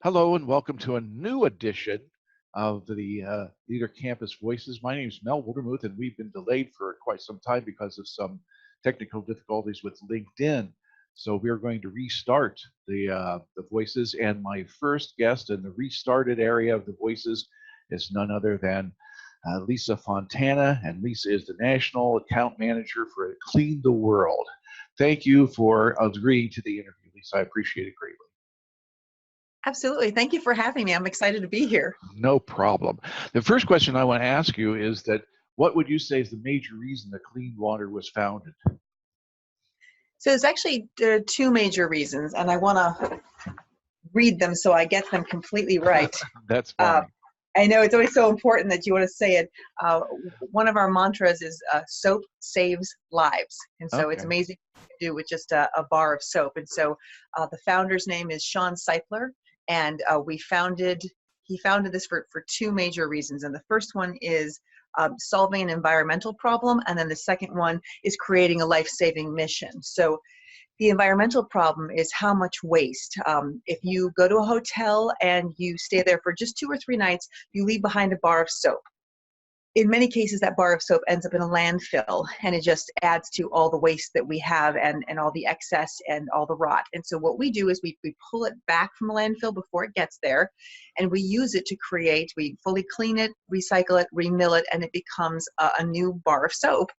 Hello and welcome to a new edition of the Leader Campus Voices. My name is Mel Wildermuth, and we've been delayed for quite some time because of some technical difficulties with LinkedIn. So we are going to restart the Voices, and my first guest in the restarted area of the Voices is none other than Lisa Fontana, and Lisa is the National Account Manager for Clean the World. Thank you for agreeing to the interview, Lisa. I appreciate it greatly. Absolutely. Thank you for having me. I'm excited to be here. No problem. The first question I want to ask you is that what would you say is the major reason that Clean Water was founded? So there's actually two major reasons, and I want to read them so I get them completely right. That's fine. I know it's always so important that you want to say it. One of our mantras is soap saves lives. And so It's amazing what you can do with just a bar of soap. And so the founder's name is Sean Seipler, and he founded this for two major reasons. And the first one is solving an environmental problem, and then the second one is creating a life-saving mission. So the environmental problem is how much waste. If you go to a hotel and you stay there for just 2 or 3 nights, you leave behind a bar of soap. In many cases, that bar of soap ends up in a landfill, and it just adds to all the waste that we have and all the excess and all the rot. And so what we do is we pull it back from the landfill before it gets there, and we use it to we fully clean it, recycle it, remill it, and it becomes a new bar of soap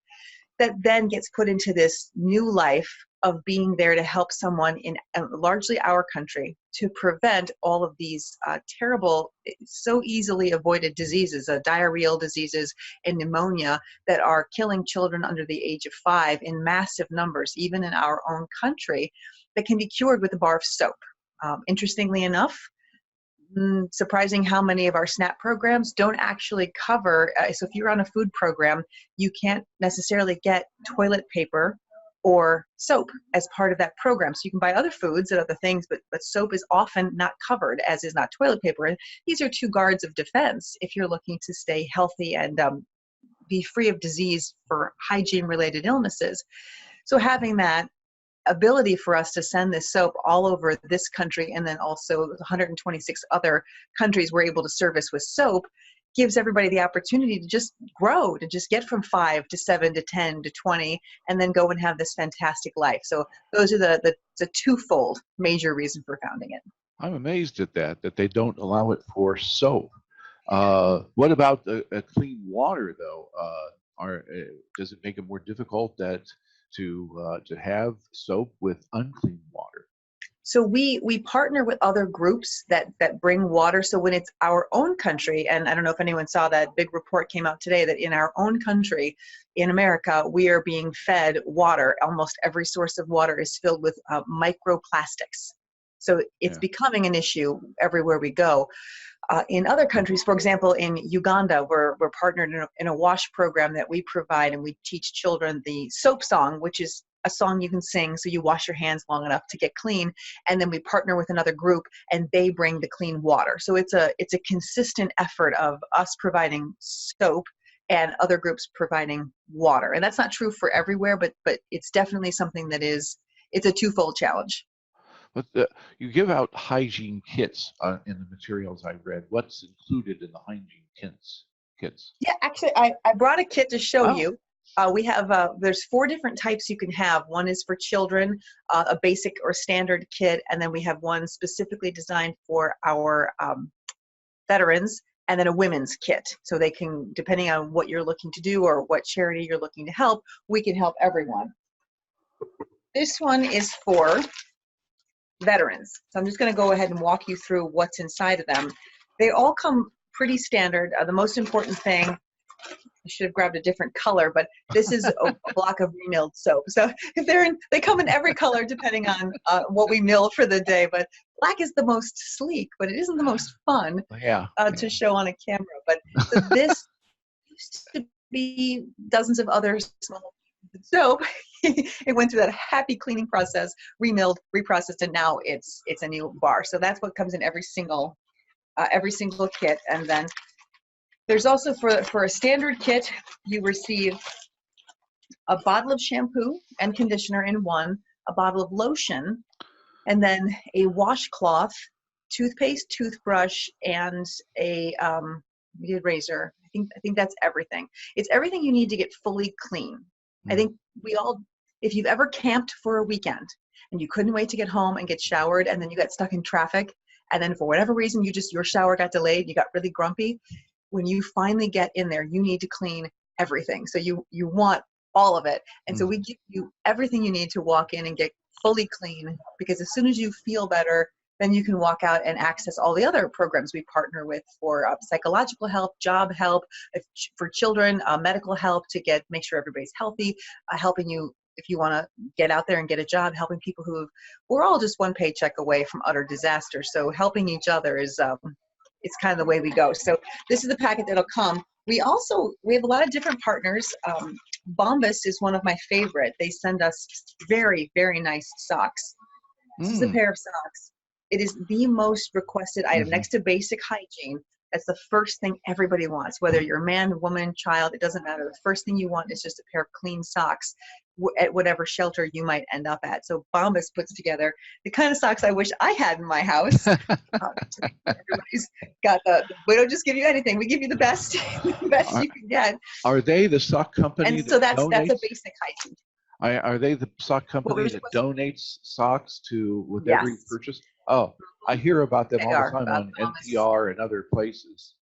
that then gets put into this new life of being there to help someone in largely our country to prevent all of these terrible, so easily avoided diseases, diarrheal diseases and pneumonia that are killing children under the age of 5 in massive numbers, even in our own country, that can be cured with a bar of soap. Interestingly enough, surprising how many of our SNAP programs don't actually cover, so if you're on a food program, you can't necessarily get toilet paper or soap as part of that program. So you can buy other foods and other things, but soap is often not covered, as is not toilet paper. And these are two guards of defense if you're looking to stay healthy and be free of disease for hygiene-related illnesses. So having that ability for us to send this soap all over this country, and then also 126 other countries we're able to service with soap, gives everybody the opportunity to just grow, to just get from 5 to 7 to 10 to 20, and then go and have this fantastic life. So those are the twofold major reason for founding it. I'm amazed at that they don't allow it for soap. What about clean water, though? Does it make it more difficult to have soap with unclean water? So we partner with other groups that bring water. So when it's our own country, and I don't know if anyone saw that big report came out today that in our own country, in America, we are being fed water. Almost every source of water is filled with microplastics. So it's becoming an issue everywhere we go. In other countries, for example, in Uganda, we're partnered in a WASH program that we provide, and we teach children the soap song, which is a song you can sing so you wash your hands long enough to get clean. And then we partner with another group, and they bring the clean water. So it's a consistent effort of us providing soap and other groups providing water. And that's not true for everywhere, but it's definitely something that it's a twofold challenge. But you give out hygiene kits in the materials I read. What's included in the hygiene kits? Yeah, actually, I brought a kit to show you. We have, there's 4 different types you can have. One is for children, a basic or standard kit, and then we have one specifically designed for our veterans, and then a women's kit. So they can, depending on what you're looking to do or what charity you're looking to help, we can help everyone. This one is for veterans. So I'm just going to go ahead and walk you through what's inside of them. They all come pretty standard. The most important thing, I should have grabbed a different color, but this is a block of remilled soap. So if they come in every color depending on what we mill for the day. But black is the most sleek, but it isn't the most fun to show on a camera. But so this used to be dozens of other small soap. It went through that happy cleaning process, remilled, reprocessed, and now it's a new bar. So that's what comes in every single kit. And then there's also for a standard kit, you receive a bottle of shampoo and conditioner in one, a bottle of lotion, and then a washcloth toothpaste, toothbrush, and a we did razor. I think that's everything. It's everything you need to get fully clean. I Mm. think we all, if you've ever camped for a weekend and you couldn't wait to get home and get showered, and then you got stuck in traffic, and then for whatever reason your shower got delayed, you got really grumpy. When you finally get in there, you need to clean everything. So you want all of it. And so Mm. we give you everything you need to walk in and get fully clean, because as soon as you feel better, then you can walk out and access all the other programs we partner with for psychological help, job help, for children, medical help to make sure everybody's healthy, helping you if you want to get out there and get a job, helping people we're all just one paycheck away from utter disaster. So helping each other is it's kind of the way we go. So this is the packet that'll come. We have a lot of different partners. Bombas is one of my favorite. They send us very, very nice socks. This is a Mm. pair of socks. It is the most requested item Mhm. next to basic hygiene. That's the first thing everybody wants, whether you're a man, woman, child, it doesn't matter. The first thing you want is just a pair of clean socks at whatever shelter you might end up at. So Bombas puts together the kind of socks I wish I had in my house. Everybody's got we don't just give you anything, we give you the best, the best Are, you can get. are they the sock And company so that that's a donates? basic hygiene. Are they the sock What company was your that question? donates socks to with every Yes, purchase? Oh, I hear about them they all the are. time on Bombas. NPR and other places.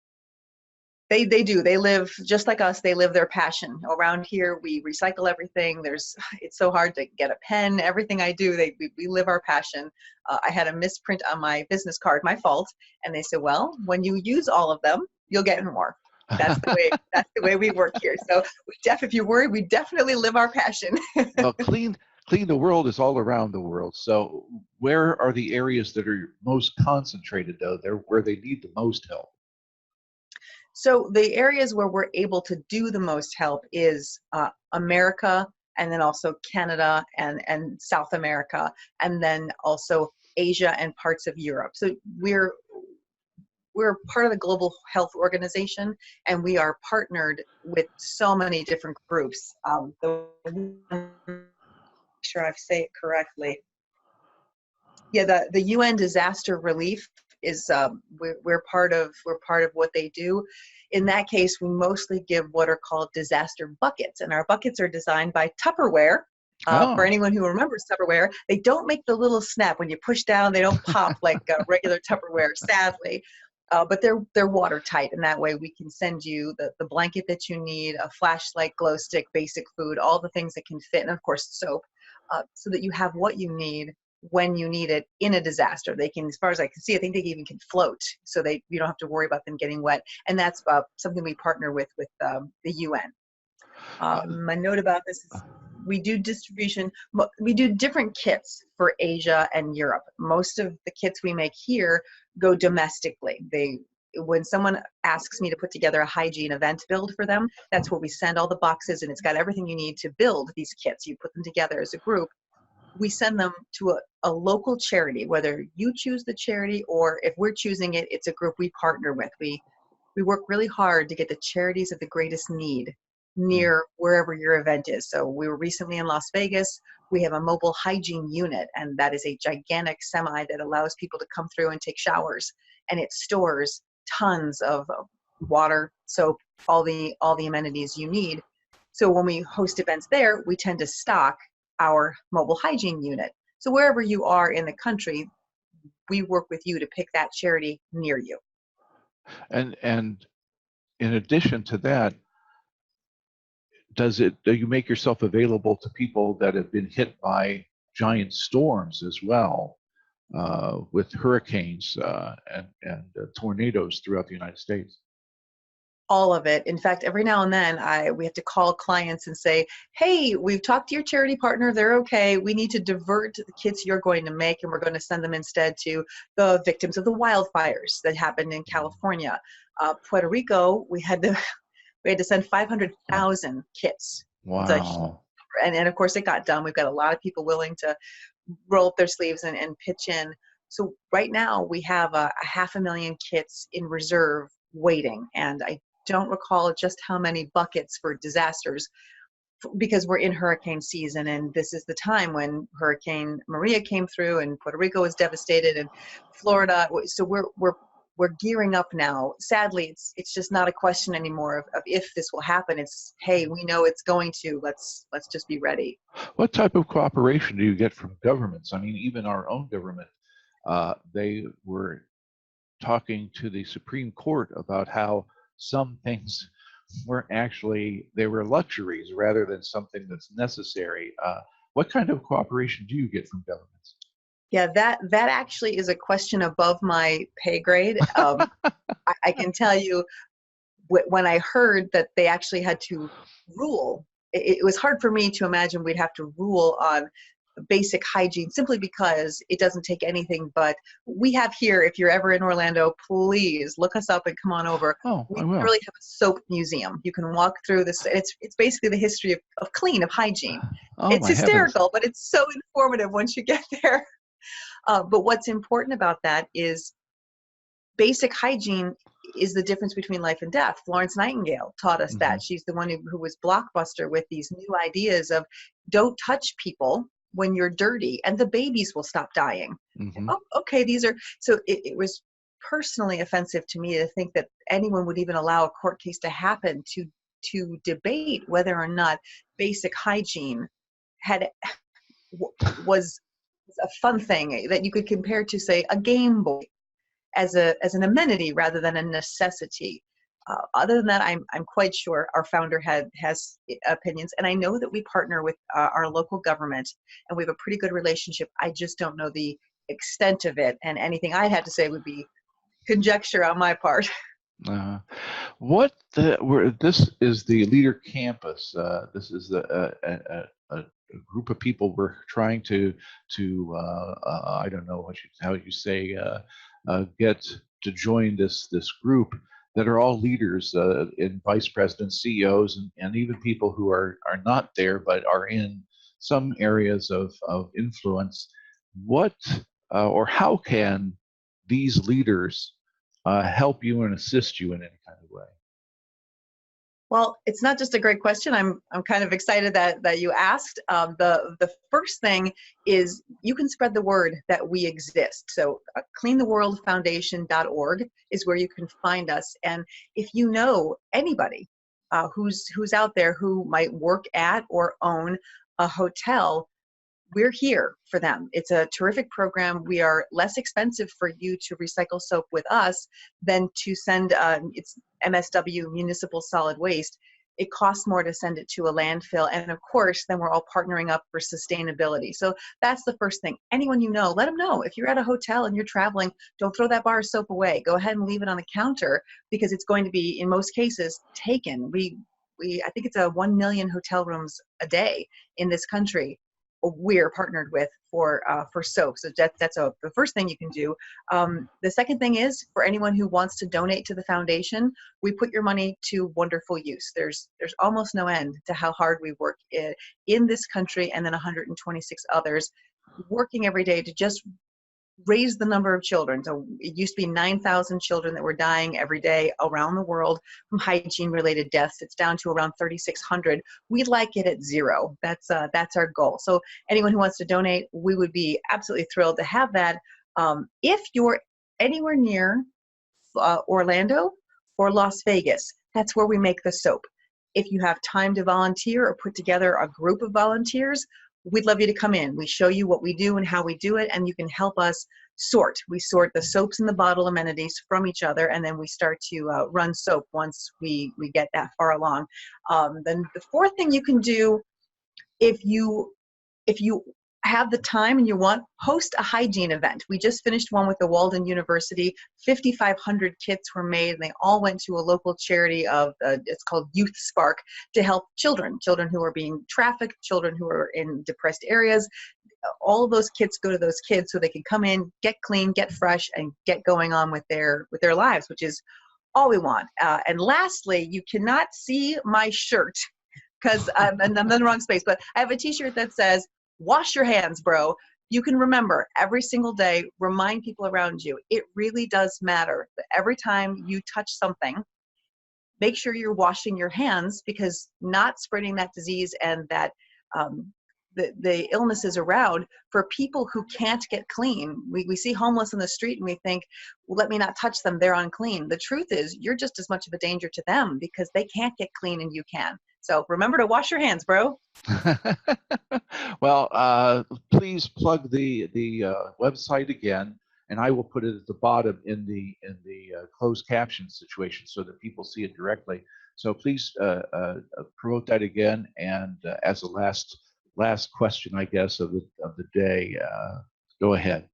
They do. They live just like us. They live their passion. Around here, we recycle everything. It's so hard to get a pen. Everything I do, we live our passion. I had a misprint on my business card, my fault, and they said, "Well, when you use all of them, you'll get more." That's the way. That's the way we work here. So, if you're worried, we definitely live our passion. Well, clean the world is all around the world. So where are the areas that are most concentrated though? They're where they need the most help. So the areas where we're able to do the most help is America, and then also Canada and South America, and then also Asia and parts of Europe. So we're part of the Global Health Organization, and we are partnered with so many different groups. Sure I say it correctly. Yeah, the UN disaster relief is we're part of what they do. In that case, we mostly give what are called disaster buckets, and our buckets are designed by Tupperware. For Oh. anyone who remembers Tupperware, they don't make the little snap when you push down. They don't pop like regular Tupperware, sadly. But they're watertight, and that way we can send you the blanket that you need, a flashlight, glow stick, basic food, all the things that can fit, and of course soap, so that you have what you need when you need it in a disaster. They can, as far as I can see, I think they even can float, so you don't have to worry about them getting wet. And that's something we partner with the UN. Uh, My note about this is we do distribution. We do different kits for Asia and Europe. Most of the kits we make here go domestically. When someone asks me to put together a hygiene event build for them, that's where we send all the boxes, and it's got everything you need to build these kits. You put them together as a group. We send them to a local charity, whether you choose the charity or if we're choosing it, it's a group we partner with. We work really hard to get the charities of the greatest need mm. near wherever your event is. So we were recently in Las Vegas. We have a mobile hygiene unit, and that is a gigantic semi that allows people to come through and take showers, and it stores tons of water, soap, all the amenities you need. So when we host events there, we tend to stock our mobile hygiene unit. So wherever you are in the country, we work with you to pick that charity near you. And in addition to that, do you make yourself available to people that have been hit by giant storms as well, with hurricanes and tornadoes throughout the United States? All of it. In fact, every now and then we have to call clients and say, hey, we've talked to your charity partner, they're okay. We need to divert the kits you're going to make, and we're going to send them instead to the victims of the wildfires that happened in California. Puerto Rico, we had to send 500,000 kits. It's a huge, Wow. and of course it got done. We've got a lot of people willing to roll up their sleeves and pitch in. So right now we have a 500,000 kits in reserve waiting, and I don't recall just how many buckets for disasters. because we're in hurricane season, and this is the time when Hurricane Maria came through and Puerto Rico was devastated, and Florida. So we're gearing up now. Sadly, it's just not a question anymore of if this will happen. It's, hey, we know it's going to. Let's just be ready. What type of cooperation do you get from governments? I mean, even our own government, they were talking to the Supreme Court about how some things weren't actually, they were luxuries rather than something that's necessary. What kind of cooperation do you get from governments? Yeah, that actually is a question above my pay grade. I can tell you, when I heard that they actually had to rule, it was hard for me to imagine we'd have to rule on basic hygiene, simply because it doesn't take anything. But we have here, if you're ever in Orlando, please look us up and come on over. Oh, We I will. literally have a soap museum. You can walk through this. It's basically the history of clean, of hygiene. Oh, It's my heavens. hysterical, but it's so informative once you get there. But what's important about that is basic hygiene is the difference between life and death. Florence Nightingale taught us that. She's the one who was blockbuster with these new ideas of don't touch people when you're dirty and the babies will stop dying. Oh, okay, these are, so it was personally offensive to me to think that anyone would even allow a court case to happen to debate whether or not basic hygiene was a fun thing that you could compare to, say, a Game Boy as an amenity rather than a necessity. Other than that, I'm quite sure our founder has opinions, and I know that we partner with our local government, and we have a pretty good relationship. I just don't know the extent of it, and anything I had to say would be conjecture on my part. This is the Leader Campus. This is a group of people we're trying to I don't know how you say get to join this group that are all leaders and vice presidents, CEOs, and even people who are not there but are in some areas of influence. What or how can these leaders help you and assist you in any kind of way? Well, it's not just a great question. I'm kind of excited that you asked. The first thing is you can spread the word that we exist. So cleantheworldfoundation.org is where you can find us. And if you know anybody who's out there who might work at or own a hotel, we're here for them. It's a terrific program. We are less expensive for you to recycle soap with us than to send, it's MSW, municipal solid waste. It costs more to send it to a landfill. And of course, then we're all partnering up for sustainability. So that's the first thing. Anyone you know, let them know. If you're at a hotel and you're traveling, don't throw that bar of soap away. Go ahead and leave it on the counter, because it's going to be, in most cases, taken. I think it's 1 million hotel rooms a day in this country we're partnered with for soap. So that's the first thing you can do. The second thing is, for anyone who wants to donate to the foundation, we put your money to wonderful use. There's almost no end to how hard we work in this country, and then 126 others, working every day to just raise the number of children. So it used to be 9,000 children that were dying every day around the world from hygiene-related deaths. It's down to around 3,600. We'd like it at 0. That's our goal. So anyone who wants to donate, we would be absolutely thrilled to have that. If you're anywhere near Orlando or Las Vegas, that's where we make the soap. If you have time to volunteer or put together a group of volunteers, we'd love you to come in. We show you what we do and how we do it, and you can help us sort. We sort the soaps and the bottle amenities from each other, and then we start to run soap once we get that far along. Then the fourth thing you can do, if you have the time and you want, host a hygiene event. We just finished one with the Walden University. 5,500 kits were made, and they all went to a local charity it's called Youth Spark, to help children who are being trafficked, children who are in depressed areas. All of those kits go to those kids so they can come in, get clean, get fresh, and get going on with their lives, which is all we want. And lastly, you cannot see my shirt because I'm in the wrong space, but I have a t-shirt that says, "Wash your hands, bro." You can remember every single day, remind people around you. It really does matter that every time you touch something, make sure you're washing your hands, because not spreading that disease and that the illnesses around for people who can't get clean. We see homeless in the street and we think, well, let me not touch them, they're unclean. The truth is, you're just as much of a danger to them because they can't get clean and you can. So remember to wash your hands, bro. Well, please plug the website again, and I will put it at the bottom in the closed caption situation so that people see it directly. So please promote that again. And as a last question, I guess, of the day, go ahead.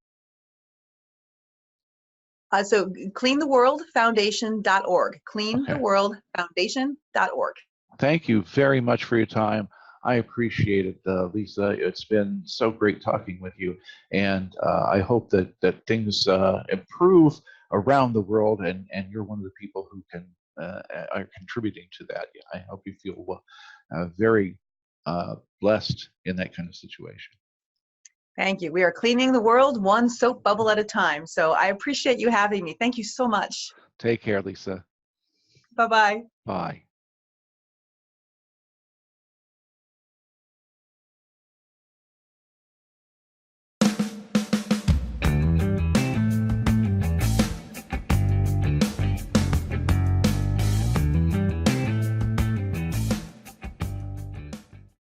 So cleantheworldfoundation.org. Cleantheworldfoundation.org. Thank you very much for your time. I appreciate it, Lisa. It's been so great talking with you, and I hope that things improve around the world, and you're one of the people who can are contributing to that. I hope you feel very blessed in that kind of situation. Thank you. We are cleaning the world one soap bubble at a time. So I appreciate you having me. Thank you so much. Take care, Lisa. Bye-bye. Bye.